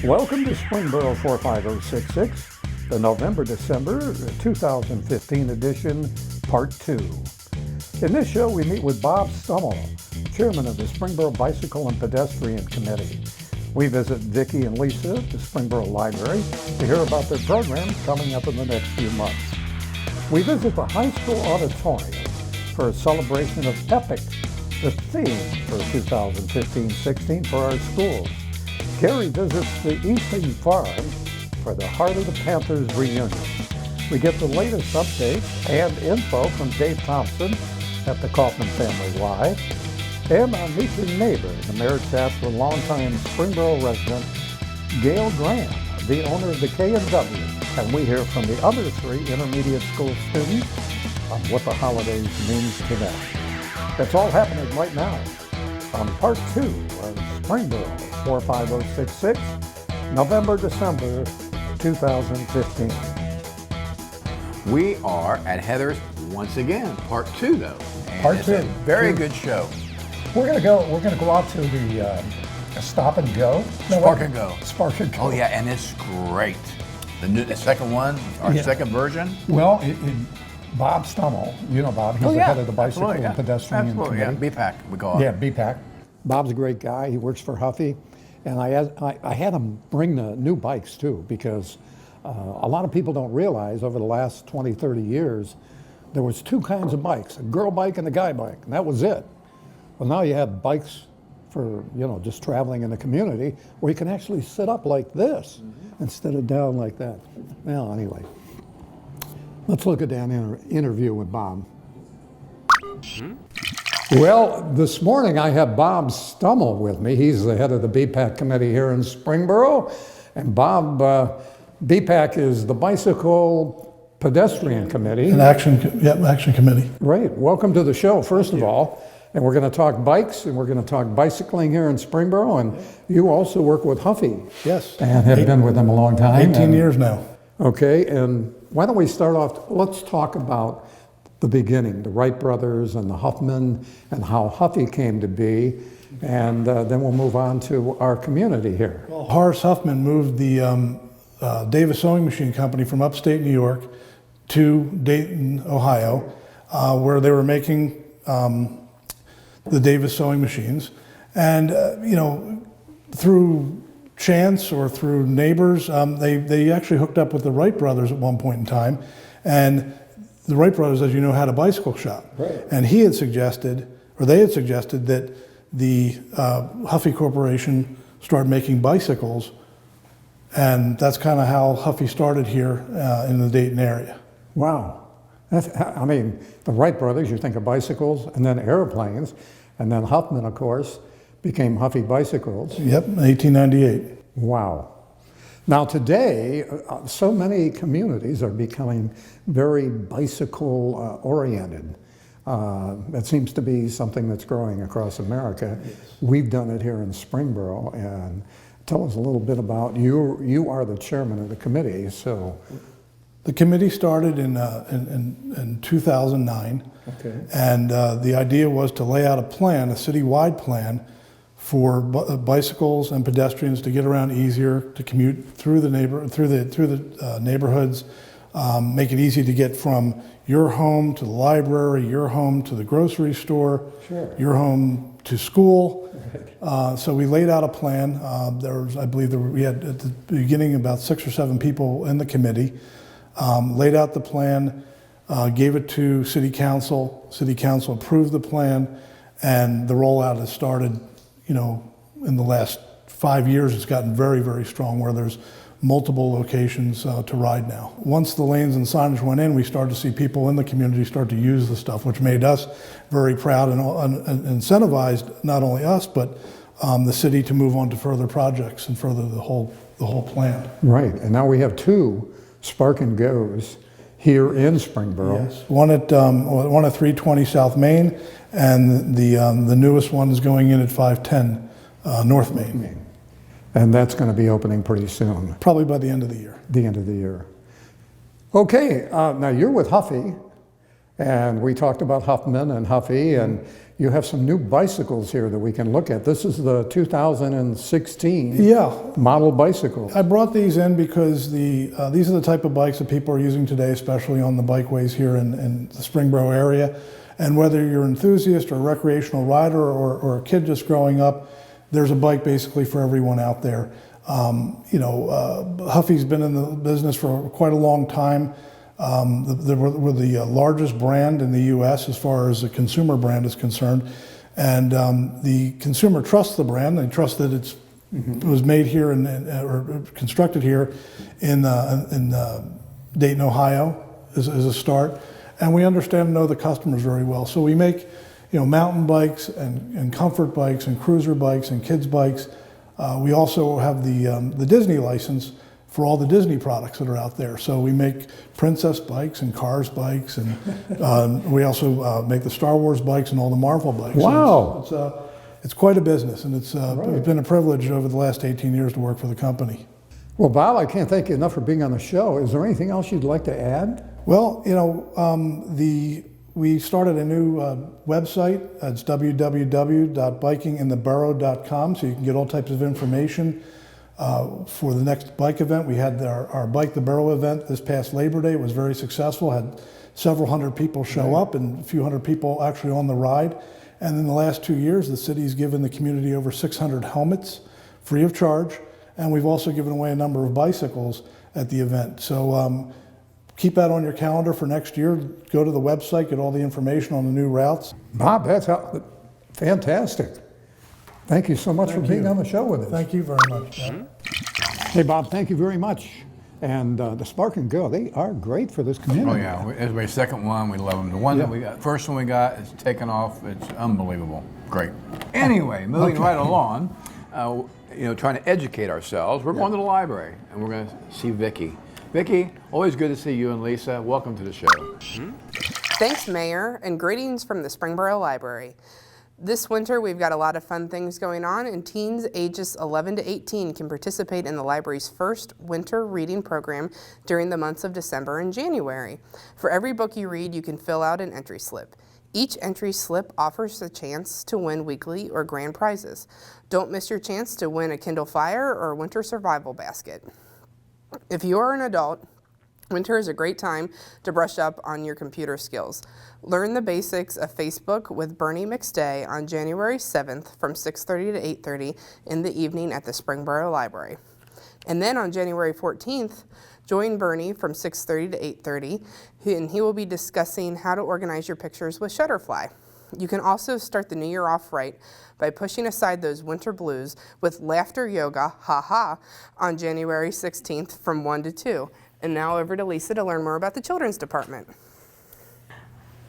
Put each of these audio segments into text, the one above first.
Welcome to Springboro 45066, the November-December 2015 edition, Part 2. In this show, we meet with Bob Stummel, Chairman of the Springboro Bicycle and Pedestrian Committee. We visit Vicki and Lisa at the Springboro Library to hear about their programs coming up in the next few months. We visit the high school auditorium for a celebration of EPIC, the theme for 2015-16 for our schools. Gary visits the Easting Farm for the Heart of the Panthers reunion. We get the latest updates and info from Dave Thompson at the Kaufman Family Live. And I meet your neighbor, the mayor chats with longtime Springboro resident Gail Graham, the owner of the K&W. And we hear from the other three intermediate school students on what the holidays means to them. That's all happening right now on Part 2 of Springboro 45066, November-December 2015. We are at Heather's once again, Part 2 though. And Part it's 2. a very good show. We're gonna go out to the Stop and Go. Spark and Go. Spark and Go. Oh yeah, and it's great. The second one, our second version. Well, Bob Stummel, you know Bob, he's the head of the Bicycle and Pedestrian Committee. Yeah, BPAC, we call it. Yeah, BPAC. Bob's a great guy. He works for Huffy. And I had him bring the new bikes too, because a lot of people don't realize over the last 20, 30 years, there was two kinds of bikes, a girl bike and a guy bike, and that was it. Well, now you have bikes for, just traveling in the community where you can actually sit up like this instead of down like that. Well, anyway, let's look at that interview with Bob. Well, this morning I have Bob Stummel with me. He's the head of the BPAC committee here in Springboro. And Bob, BPAC is the Bicycle Pedestrian Committee. Action Committee. Right. Welcome to the show, first of all. And we're going to talk bikes, and we're going to talk bicycling here in Springboro. And you also work with Huffy. Yes. And have been with them a long time. 18 years now. Okay, and why don't we start off, let's talk about the beginning, the Wright brothers and the Huffman, and how Huffy came to be, and then we'll move on to our community here. Well, Horace Huffman moved the Davis Sewing Machine Company from upstate New York to Dayton, Ohio, where they were making the Davis sewing machines. And, through chance or through neighbors, they actually hooked up with the Wright brothers at one point in time. And the Wright brothers, as you know, had a bicycle shop. Right. And they had suggested that the Huffy Corporation started making bicycles. And that's kind of how Huffy started here in the Dayton area. Wow. The Wright brothers, you think of bicycles and then airplanes, and then Huffman, of course, became Huffy Bicycles. Yep, 1898. Wow. Now today, so many communities are becoming very bicycle oriented. That seems to be something that's growing across America. Yes. We've done it here in Springboro, and tell us a little bit about, you are the chairman of the committee, so. The committee started in 2009, okay. And the idea was to lay out a plan, a citywide plan, for bicycles and pedestrians to get around easier, to commute through the neighborhoods, make it easy to get from your home to the library, your home to the grocery store, sure. Your home to school. Right. So we laid out a plan. We had at the beginning about 6 or 7 people in the committee. Laid out the plan, gave it to City Council. City Council approved the plan, and the rollout has started. In the last 5 years, it's gotten very, very strong, where there's multiple locations to ride now. Once the lanes and signage went in, we started to see people in the community start to use the stuff, which made us very proud and incentivized not only us, but the city to move on to further projects and further the whole plan. Right, and now we have 2 Spark and Goes here in Springboro. Yes, one at 320 South Main, and the newest one is going in at 510 North Main. And that's going to be opening pretty soon. Probably by the end of the year. The end of the year. Okay, now you're with Huffy, And we talked about Huffman and Huffy, and you have some new bicycles here that we can look at. This is the 2016 model bicycle. I brought these in because these are the type of bikes that people are using today, especially on the bikeways here in the Springboro area. And whether you're an enthusiast or a recreational rider or a kid just growing up, there's a bike basically for everyone out there. Huffy's been in the business for quite a long time. We're the largest brand in the U.S. as far as a consumer brand is concerned, and the consumer trusts the brand. They trust that it was made here or constructed here in Dayton, Ohio, as a start, and we understand and know the customers very well. So we make, mountain bikes and comfort bikes and cruiser bikes and kids bikes. We also have the Disney license for all the Disney products that are out there. So we make Princess bikes and Cars bikes, and we also make the Star Wars bikes and all the Marvel bikes. Wow. So it's quite a business, and it's been a privilege over the last 18 years to work for the company. Well, Bob, I can't thank you enough for being on the show. Is there anything else you'd like to add? Well, we started a new website. It's www.bikingintheborough.com, so you can get all types of information. For the next bike event, we had our Bike the Borough event this past Labor Day. It was very successful, had several hundred people show up and a few hundred people actually on the ride. And in the last 2 years, the city's given the community over 600 helmets free of charge. And we've also given away a number of bicycles at the event. So keep that on your calendar for next year. Go to the website, get all the information on the new routes. Bob, that's fantastic. Thank you so much for being on the show with us. Thank you very much. Hey, Bob, thank you very much. And the Spark and Go, they are great for this community. Oh yeah, everybody's second one, we love them. The one that we got, first one we got, is taken off. It's unbelievable. Great. Anyway, moving right along, trying to educate ourselves. We're going to the library, and we're going to see Vicki. Vicki, always good to see you and Lisa. Welcome to the show. Thanks, Mayor, and greetings from the Springboro Library. This winter, we've got a lot of fun things going on, and teens ages 11 to 18 can participate in the library's first winter reading program during the months of December and January. For every book you read, you can fill out an entry slip. Each entry slip offers a chance to win weekly or grand prizes. Don't miss your chance to win a Kindle Fire or winter survival basket. If you are an adult, winter is a great time to brush up on your computer skills. Learn the basics of Facebook with Bernie McStay on January 7th from 6:30 to 8:30 in the evening at the Springboro Library. And then on January 14th, join Bernie from 6:30 to 8:30, and he will be discussing how to organize your pictures with Shutterfly. You can also start the new year off right by pushing aside those winter blues with laughter yoga, ha-ha, on January 16th from 1 to 2. And now over to Lisa to learn more about the Children's Department.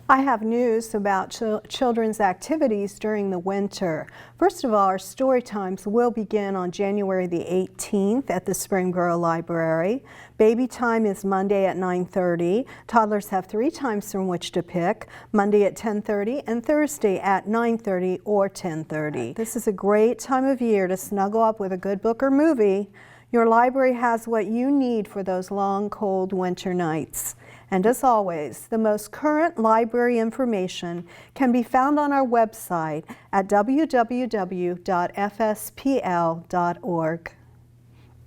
I have news about children's activities during the winter. First of all, our story times will begin on January the 18th at the Springboro Library. Baby time is Monday at 9:30. Toddlers have 3 times from which to pick, Monday at 10:30 and Thursday at 9:30 or 10:30. This is a great time of year to snuggle up with a good book or movie. Your library has what you need for those long, cold winter nights. And as always, the most current library information can be found on our website at www.fspl.org.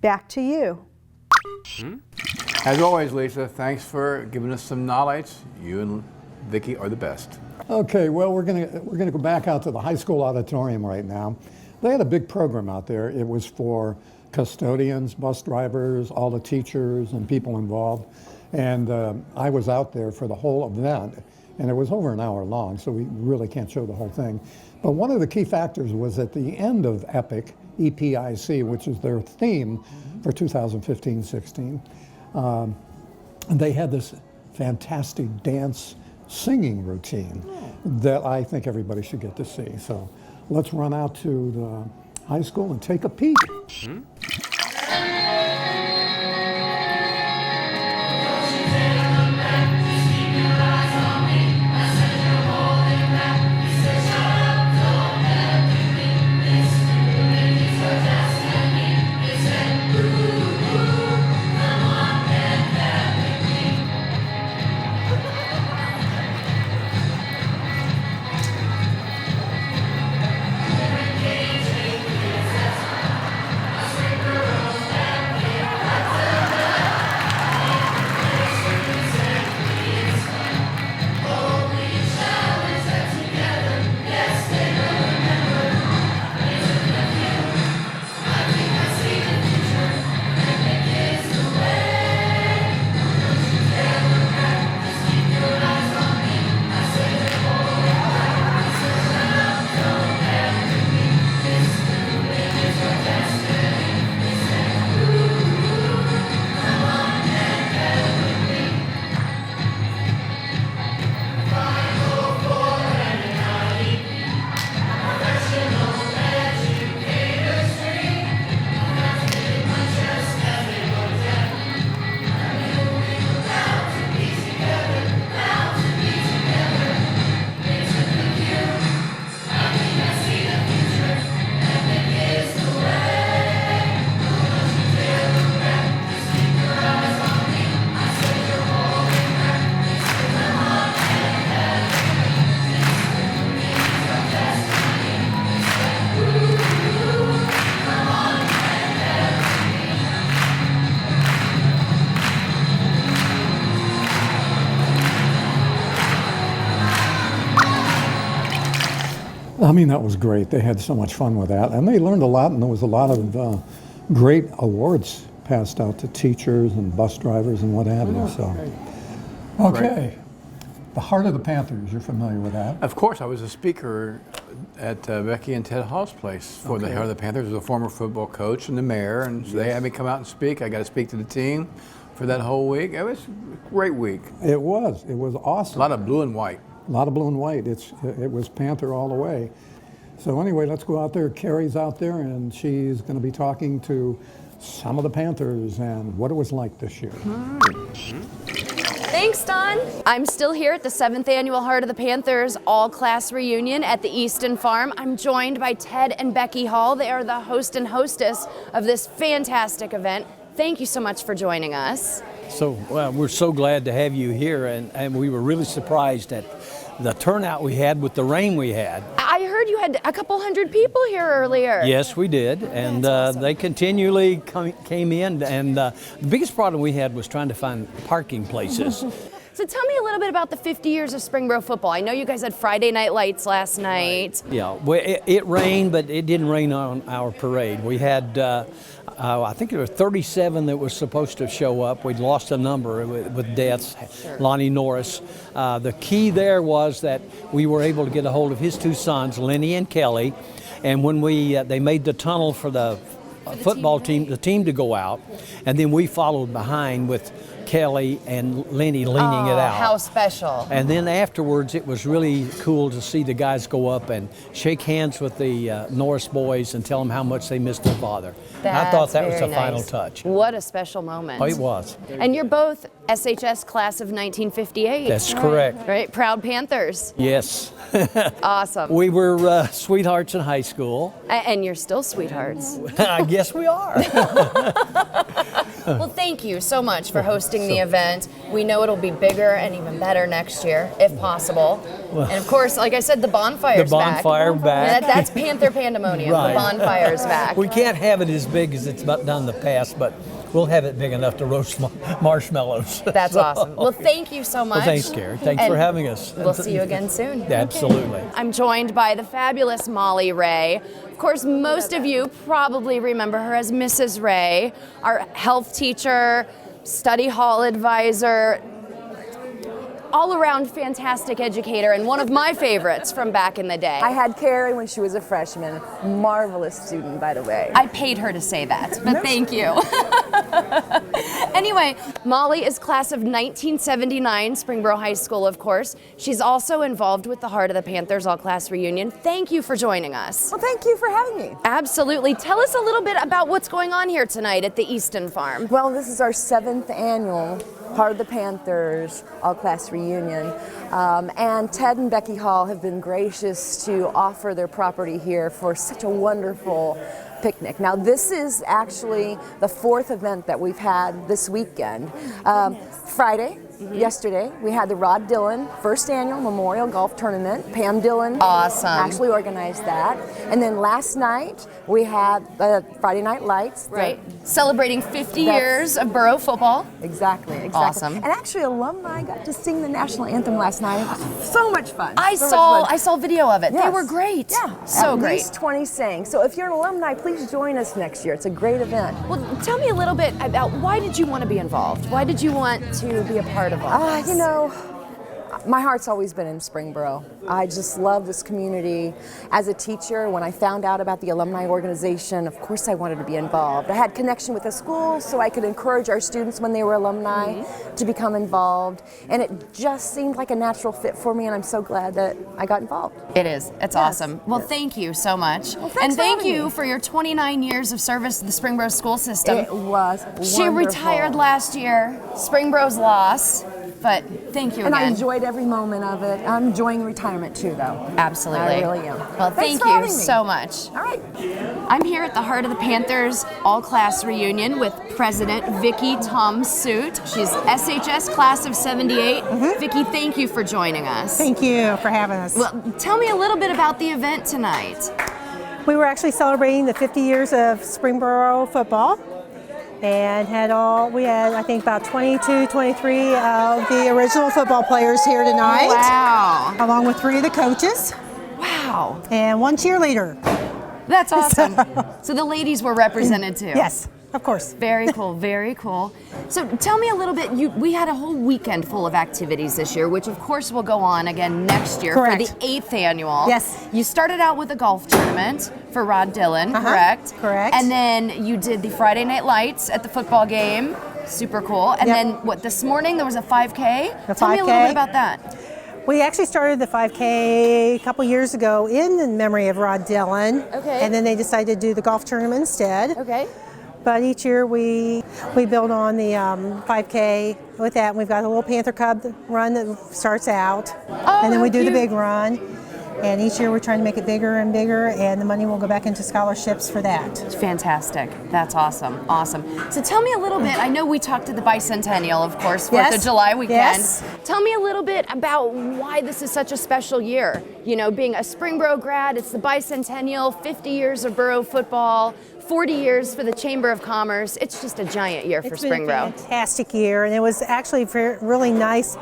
Back to you. As always, Lisa, thanks for giving us some knowledge. You and Vicki are the best. Okay, well, we're gonna go back out to the high school auditorium right now. They had a big program out there. It was for custodians, bus drivers, all the teachers and people involved. And I was out there for the whole event, and it was over an hour long, so we really can't show the whole thing. But one of the key factors was at the end of EPIC, EPIC, which is their theme for 2015-16, they had this fantastic dance singing routine that I think everybody should get to see. So let's run out to the high school and take a peek. I mean, that was great. They had so much fun with that, and they learned a lot, and there was a lot of great awards passed out to teachers and bus drivers and what have you. So, okay. The Heart of the Panthers, you're familiar with that? Of course, I was a speaker at Becky and Ted Hall's place for the Heart of the Panthers. I was a former football coach and the mayor, and so they had me come out and speak. I got to speak to the team for that whole week. It was a great week. It was awesome. A lot of blue and white. A lot of blue and white. It was Panther all the way. So anyway, let's go out there. Carrie's out there, and she's going to be talking to some of the Panthers and what it was like this year. Thanks, Don. I'm still here at the 7th Annual Heart of the Panthers all-class reunion at the Easton Farm. I'm joined by Ted and Becky Hall. They are the host and hostess of this fantastic event. Thank you so much for joining us. So we're so glad to have you here, and we were really surprised at the turnout we had with the rain we had. I heard you had a couple hundred people here earlier. Yes, we did, and awesome. they continually came in, and the biggest problem we had was trying to find parking places. So tell me a little bit about the 50 years of Springboro football. I know you guys had Friday Night Lights last night. Yeah, well, it rained, but it didn't rain on our parade. We had, I think there were 37 that was supposed to show up. We'd lost a number with deaths. Sure. Lonnie Norris. The key there was that we were able to get a hold of his two sons, Lenny and Kelly, and when they made the tunnel for the football team, the team to go out, and then we followed behind with Kelly and Lenny leaning it out. How special. And then afterwards, it was really cool to see the guys go up and shake hands with the Norris boys and tell them how much they missed their father. I thought that was the final touch. What a special moment. Oh, it was. And you're both SHS class of 1958. That's correct. Right? Proud Panthers. Yes. Awesome. We were sweethearts in high school. And you're still sweethearts. I guess we are. Well, thank you so much for hosting the event. We know it'll be bigger and even better next year, if possible. And of course, like I said, the bonfire's back. That's Panther Pandemonium. Right. The bonfire's back. We can't have it as big as it's done in the past, but we'll have it big enough to roast marshmallows. That's awesome. Well, thank you so much. Well, thanks, Carrie. Thanks for having us. We'll see you again soon. Absolutely. I'm joined by the fabulous Molly Ray. Of course, most of you probably remember her as Mrs. Ray, our health teacher, study hall advisor, all-around fantastic educator, and one of my favorites from back in the day. I had Carrie when she was a freshman. Marvelous student, by the way. I paid her to say that, but thank you. Anyway, Molly is class of 1979, Springboro High School, of course. She's also involved with the Heart of the Panthers all-class reunion. Thank you for joining us. Well, thank you for having me. Absolutely. Tell us a little bit about what's going on here tonight at the Easton Farm. Well, this is our 7th annual Heart of the Panthers all-class reunion. And Ted and Becky Hall have been gracious to offer their property here for such a wonderful picnic. Now, this is actually the 4th event that we've had this weekend. Friday, yesterday, we had the Rod Dillon first annual Memorial Golf Tournament. Pam Dillon actually organized that. And then last night, we had Friday Night Lights. Right. Celebrating 50 years of Borough football. Exactly. Awesome. And actually, alumni got to sing the national anthem last night. It was so much fun. I saw video of it. Yes. They were great. Yeah. So At great. least 20 sang. So if you're an alumni, please join us next year. It's a great event. Well, tell me a little bit about why did you want to be involved? Why did you want to be a part of all this? You know, my heart's always been in Springboro. I just love this community. As a teacher, when I found out about the alumni organization, of course I wanted to be involved. I had connection with the school so I could encourage our students when they were alumni to become involved. And it just seemed like a natural fit for me, and I'm so glad that I got involved. It is. It's awesome. Well, thank you so much. Well, and thank having you me. for your 29 years of service to the Springboro school system. It was wonderful. She retired last year. Springboro's loss. But thank you And again. I enjoyed every moment of it. I'm enjoying retirement too, though. Absolutely. I really am. Well, Thanks thank for you having me. so much. All right. I'm here at the Heart of the Panthers all-class reunion with President Vicki Tom Suit. She's SHS class of 78. Vicki, thank you for joining us. Thank you for having us. Well, tell me a little bit about the event tonight. We were actually celebrating the 50 years of Springboro football and we had I think about 22, 23 of the original football players here tonight. Wow. Along with 3 of the coaches. Wow. Wow. and one cheerleader. That's awesome. So the ladies were represented too. Yes, of course. Very cool, very cool. So tell me a little bit, we had a whole weekend full of activities this year, which of course will go on again next year Correct. for the 8th annual. Yes. You started out with a golf tournament for Rod Dillon, correct? Correct. And then you did the Friday Night Lights at the football game. Super cool. And Yep. then what, this morning there was a 5K? The Tell me a little 5K. bit about that. We actually started the 5K a couple years ago in memory of Rod Dillon. Okay. And then they decided to do the golf tournament instead. Okay. But each year we build on the 5K with that. We've got a little Panther Cub run that starts out. And then we do the big run. And each year we're trying to make it bigger and bigger, and the money will go back into scholarships for that. Fantastic. That's awesome. Awesome. So tell me a little bit. I know we talked to the bicentennial, of course, 4th Yes. of July weekend. Yes. Tell me a little bit about why this is such a special year. You know, being a Springboro grad, it's the bicentennial, 50 years of borough football, 40 years for the Chamber of Commerce. It's just a giant year for It's been a Springboro. fantastic year, and it was actually really nice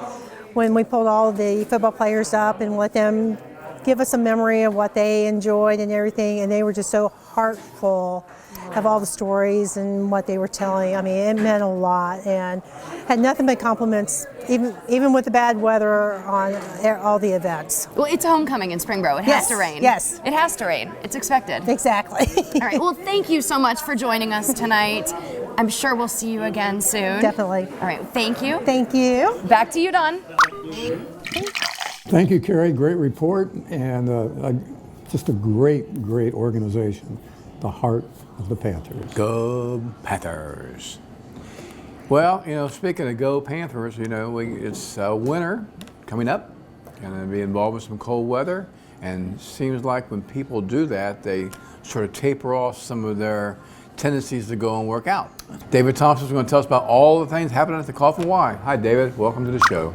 when we pulled all the football players up and let them give us a memory of what they enjoyed and everything, and they were just so heartful of all the stories and what they were telling. I mean, it meant a lot, and had nothing but compliments, even with the bad weather on all the events. Well, it's homecoming in Springboro. It has Yes, to rain. yes. It has to rain. It's expected. Exactly. All right. Well, thank you so much for joining us tonight. I'm sure we'll see you again soon. Definitely. All right. Thank you. Thank you. Back to you, Don. Thank you, Carrie. Great report, and just a great, great organization. The heart of the Panthers. Go Panthers. Well, you know, speaking of Go Panthers, you know, it's winter coming up. Going to be involved with some cold weather, and seems like when people do that, they sort of taper off some of their tendencies to go and work out. David Thompson is going to tell us about all the things happening at the Kaufman Y. Hi, David. Welcome to the show.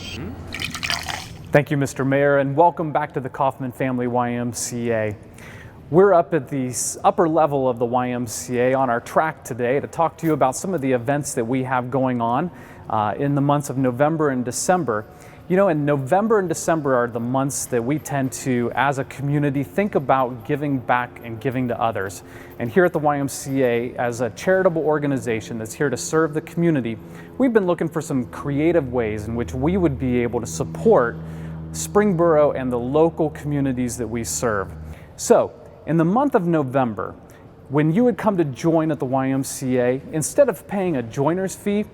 Thank you, Mr. Mayor, and welcome back to the Kaufman Family YMCA. We're up at the upper level of the YMCA on our track today to talk to you about some of the events that we have going on in the months of November and December. You know, in November and December are the months that we tend to, as a community, think about giving back and giving to others. And here at the YMCA, as a charitable organization that's here to serve the community, we've been looking for some creative ways in which we would be able to support Springboro and the local communities that we serve. So, in the month of November, when you would come to join at the YMCA, instead of paying a joiner's fee,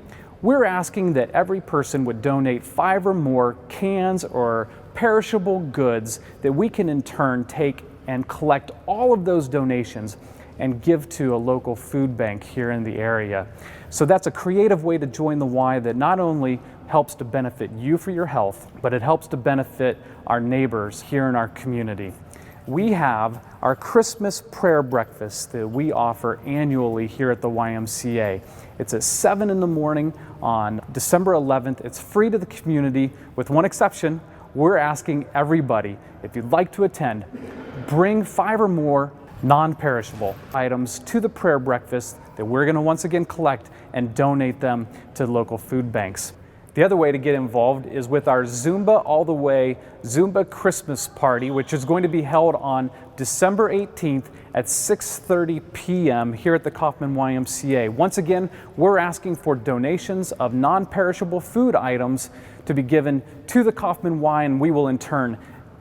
we're asking that every person would donate 5 or more cans or perishable goods that we can in turn take and collect all of those donations and give to a local food bank here in the area. So that's a creative way to join the Y that not only helps to benefit you for your health, but it helps to benefit our neighbors here in our community. We have our Christmas prayer breakfast that we offer annually here at the YMCA. It's at 7 in the morning on December 11th. It's free to the community with one exception. We're asking everybody, if you'd like to attend, bring 5 or more non-perishable items to the prayer breakfast that we're going to once again collect and donate them to local food banks. The other way to get involved is with our Zumba All the Way Zumba Christmas Party, which is going to be held on December 18th at 6:30 p.m. here at the Kaufman YMCA. Once again, we're asking for donations of non-perishable food items to be given to the Kaufman Y, and we will in turn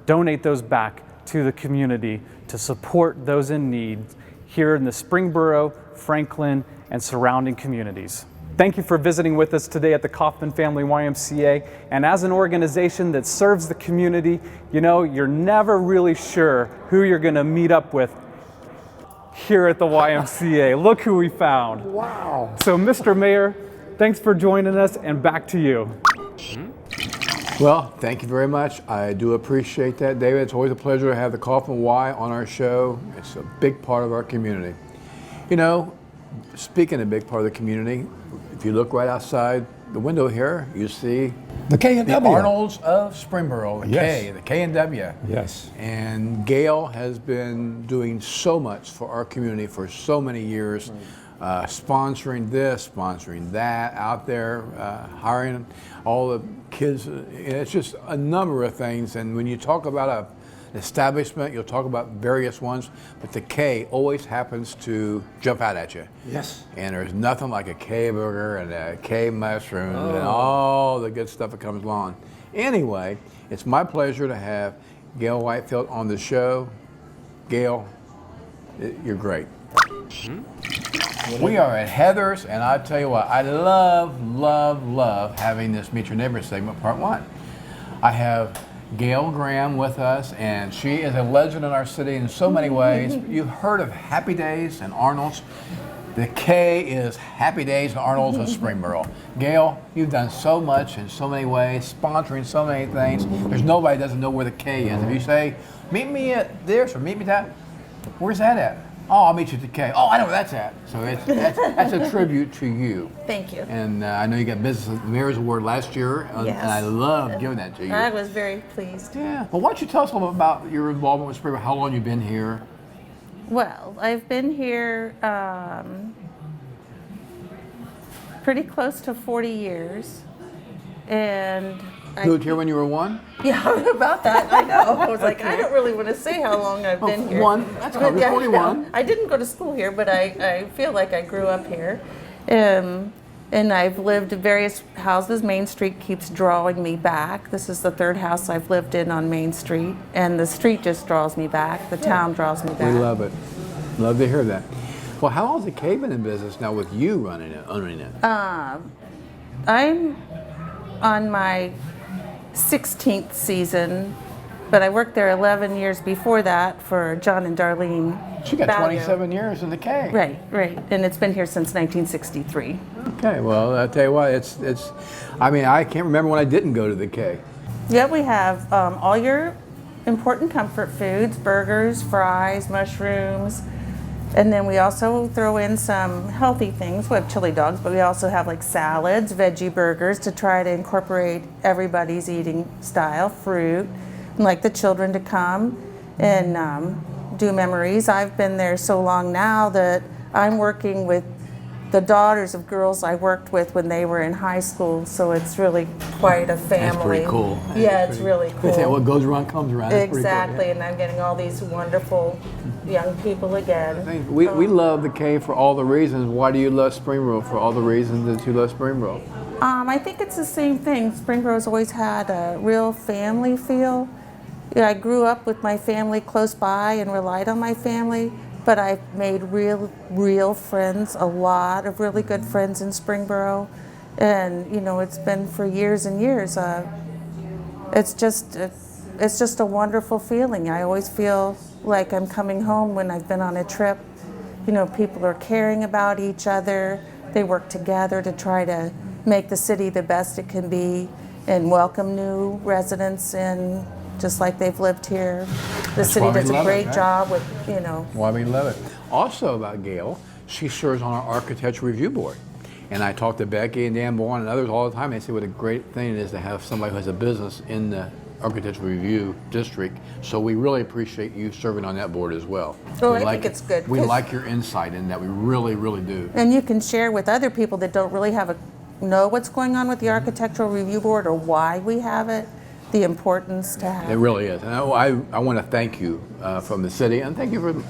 donate those back to the community to support those in need here in the Springboro, Franklin, and surrounding communities. Thank you for visiting with us today at the Kaufman Family YMCA. And as an organization that serves the community, you know, you're never really sure who you're going to meet up with here at the YMCA. Look who we found. Wow. So, Mr. Mayor, thanks for joining us, and back to you. Well, thank you very much. I do appreciate that, David. It's always a pleasure to have the Kaufman Y on our show. It's a big part of our community. You know, speaking of a big part of the community, if you look right outside the window here, you see The K&W. the Arnolds of Springboro, the Yes. K, the K&W. Yes. And Gail has been doing so much for our community for so many years, sponsoring this, sponsoring that, out there, hiring all the kids. It's just a number of things. And when you talk about establishment. You'll talk about various ones, but the K always happens to jump out at you. Yes. And there's nothing like a K burger and a K mushroom and all the good stuff that comes along. Anyway, it's my pleasure to have Gail Whitefield on the show. Gail, you're great. We are at Heather's, and I tell you what, I love having this Meet Your Neighbor segment, part 1. I have Gail Graham with us, and she is a legend in our city in so many ways. You've heard of Happy Days and Arnold's. The K is Happy Days and Arnold's of Springboro. Gail, you've done so much in so many ways, sponsoring so many things. There's nobody that doesn't know where the K is. If you say, meet me at this or meet me that, where's that at? Oh, I'll meet you at the K. Oh, I know where that's at. So that's a tribute to you. Thank you. And I know you got Business Mayor's Award last year, and I love giving that to you. I was very pleased. Yeah. Well, why don't you tell us a little bit about your involvement with Springboro, how long you've been here? Well, I've been here pretty close to 40 years. And Moved here when you were 1? Yeah, about that. I know. I was like, I don't really want to say how long I've been here. 1. That's covered. 41. I didn't go to school here, but I feel like I grew up here. And I've lived in various houses. Main Street keeps drawing me back. This is the 3rd house I've lived in on Main Street. And the street just draws me back. The town draws me back. We love it. Love to hear that. Well, how long has the K been in business now with you owning it? I'm on my 16th season, but I worked there 11 years before that for John and Darlene. She got Balliol. 27 years in the K. Right. And it's been here since 1963. Okay, well, I'll tell you what, I mean, I can't remember when I didn't go to the K. Yeah, we have all your important comfort foods, burgers, fries, mushrooms, and then we also throw in some healthy things. We have chili dogs, but we also have like salads, veggie burgers to try to incorporate everybody's eating style, fruit, and like the children to come and do memories. I've been there so long now that I'm working with the daughters of girls I worked with when they were in high school, so it's really quite a family. That's pretty cool. It's really cool. What goes around comes around. Exactly, Cool, and I'm getting all these wonderful young people again. We love the K for all the reasons. Why do you love Springboro? For all the reasons that you love Springboro. I think it's the same thing. Springboro's always had a real family feel. I grew up with my family close by and relied on my family, but I've made real friends, a lot of really good friends in Springboro. And, it's been for years and years. It's just a wonderful feeling. I always feel like I'm coming home when I've been on a trip. People are caring about each other. They work together to try to make the city the best it can be and welcome new residents in just like they've lived here. The city does a great job with, Why we love it. Also about Gail, she serves on our Architecture Review Board. And I talk to Becky and Dan Bourne and others all the time. They say what a great thing it is to have somebody who has a business in the Architectural Review District. So we really appreciate you serving on that board as well. Oh, I think it's good. We like your insight in that. We really, really do. And you can share with other people that don't really know what's going on with the Architectural Review Board or why we have it. The importance to have. It really is. And I want to thank you from the city, and thank you for,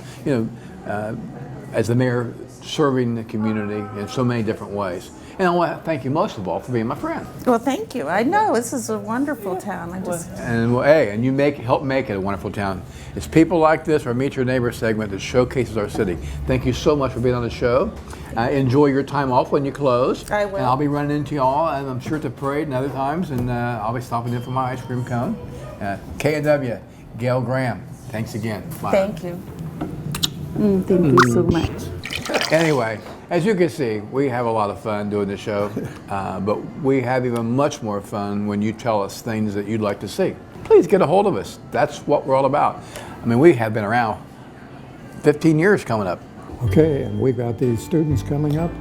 as the mayor, serving the community in so many different ways. And I want to thank you most of all for being my friend. Well, thank you. I know this is a wonderful town. And you help make it a wonderful town. It's people like this, our Meet Your Neighbor segment, that showcases our city. Thank you so much for being on the show. Enjoy your time off when you close. I will. And I'll be running into y'all, and I'm sure at the parade and other times, and I'll be stopping in for my ice cream cone. K&W, Gail Graham, thanks again. Bye. Thank you. Thank you so much. Anyway, as you can see, we have a lot of fun doing the show, but we have even much more fun when you tell us things that you'd like to see. Please get a hold of us. That's what we're all about. I mean, we have been around 15 years coming up. Okay, and we've got these students coming up.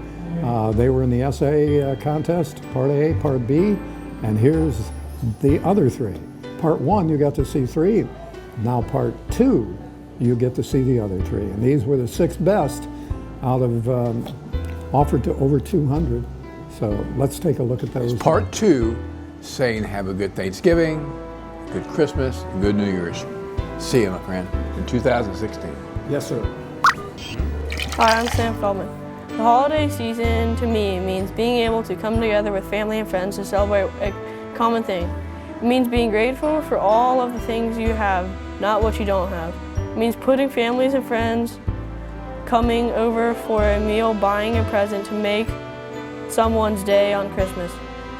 They were in the essay contest, Part A, Part B, and here's the other 3. Part 1, you got to see 3. Now Part 2, you get to see the other 3. And these were the 6 best out of offered to over 200. So let's take a look at those. Part 2, saying have a good Thanksgiving, good Christmas, and good New Year's. See you, my friend, in 2016. Yes, sir. Hi, I'm Sam Feldman. The holiday season to me means being able to come together with family and friends to celebrate a common thing. It means being grateful for all of the things you have, not what you don't have. It means putting families and friends, coming over for a meal, buying a present to make someone's day on Christmas,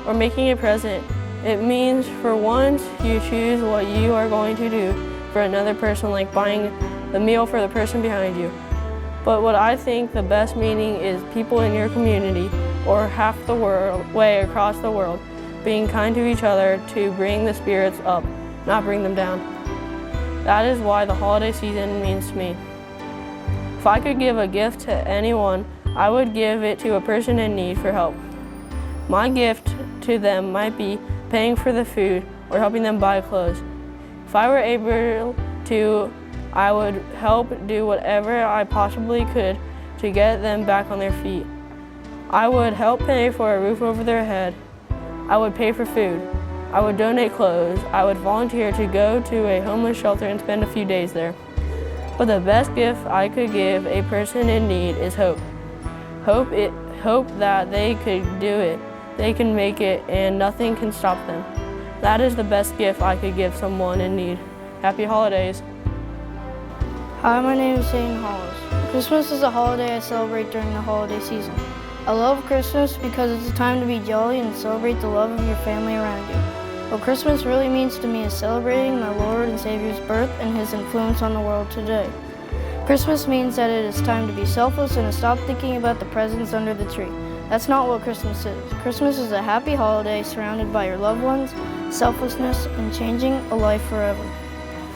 or making a present. It means for once you choose what you are going to do for another person, like buying the meal for the person behind you. But what I think the best meaning is people in your community or half the way across the world being kind to each other to bring the spirits up, not bring them down. That is why the holiday season means to me. If I could give a gift to anyone, I would give it to a person in need for help. My gift to them might be paying for the food or helping them buy clothes. If I were able to, I would help do whatever I possibly could to get them back on their feet. I would help pay for a roof over their head. I would pay for food. I would donate clothes. I would volunteer to go to a homeless shelter and spend a few days there. But the best gift I could give a person in need is hope. Hope that they could do it, they can make it, and nothing can stop them. That is the best gift I could give someone in need. Happy holidays. Hi, my name is Zane Hollis. Christmas is a holiday I celebrate during the holiday season. I love Christmas because it's a time to be jolly and celebrate the love of your family around you. What Christmas really means to me is celebrating my Lord and Savior's birth and His influence on the world today. Christmas means that it is time to be selfless and to stop thinking about the presents under the tree. That's not what Christmas is. Christmas is a happy holiday surrounded by your loved ones, selflessness, and changing a life forever.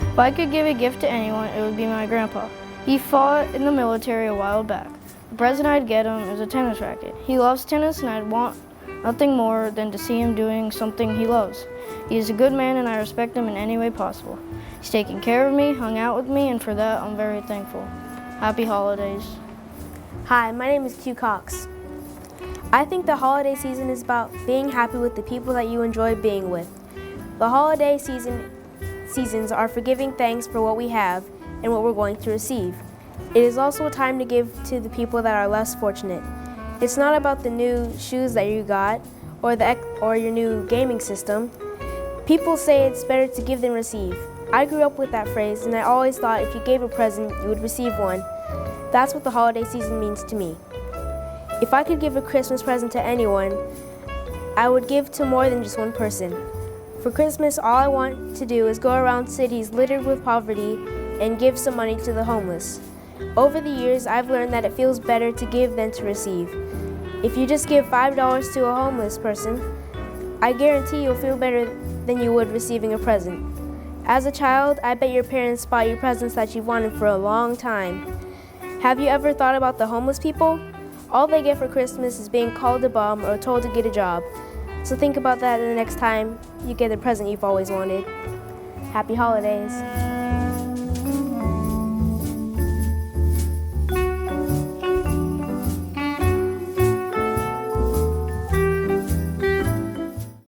If I could give a gift to anyone, it would be my grandpa. He fought in the military a while back. The present I'd get him is a tennis racket. He loves tennis, and I'd want nothing more than to see him doing something he loves. He is a good man, and I respect him in any way possible. He's taken care of me, hung out with me, and for that I'm very thankful. Happy holidays. Hi, my name is Q Cox. I think the holiday season is about being happy with the people that you enjoy being with. The holiday seasons are for giving thanks for what we have and what we're going to receive. It is also a time to give to the people that are less fortunate. It's not about the new shoes that you got or your new gaming system. People say it's better to give than receive. I grew up with that phrase, and I always thought if you gave a present, you would receive one. That's what the holiday season means to me. If I could give a Christmas present to anyone, I would give to more than just one person. For Christmas, all I want to do is go around cities littered with poverty and give some money to the homeless. Over the years, I've learned that it feels better to give than to receive. If you just give $5 to a homeless person, I guarantee you'll feel better than you would receiving a present. As a child, I bet your parents bought you presents that you've wanted for a long time. Have you ever thought about the homeless people? All they get for Christmas is being called a bum or told to get a job. So think about that the next time you get the present you've always wanted. Happy holidays.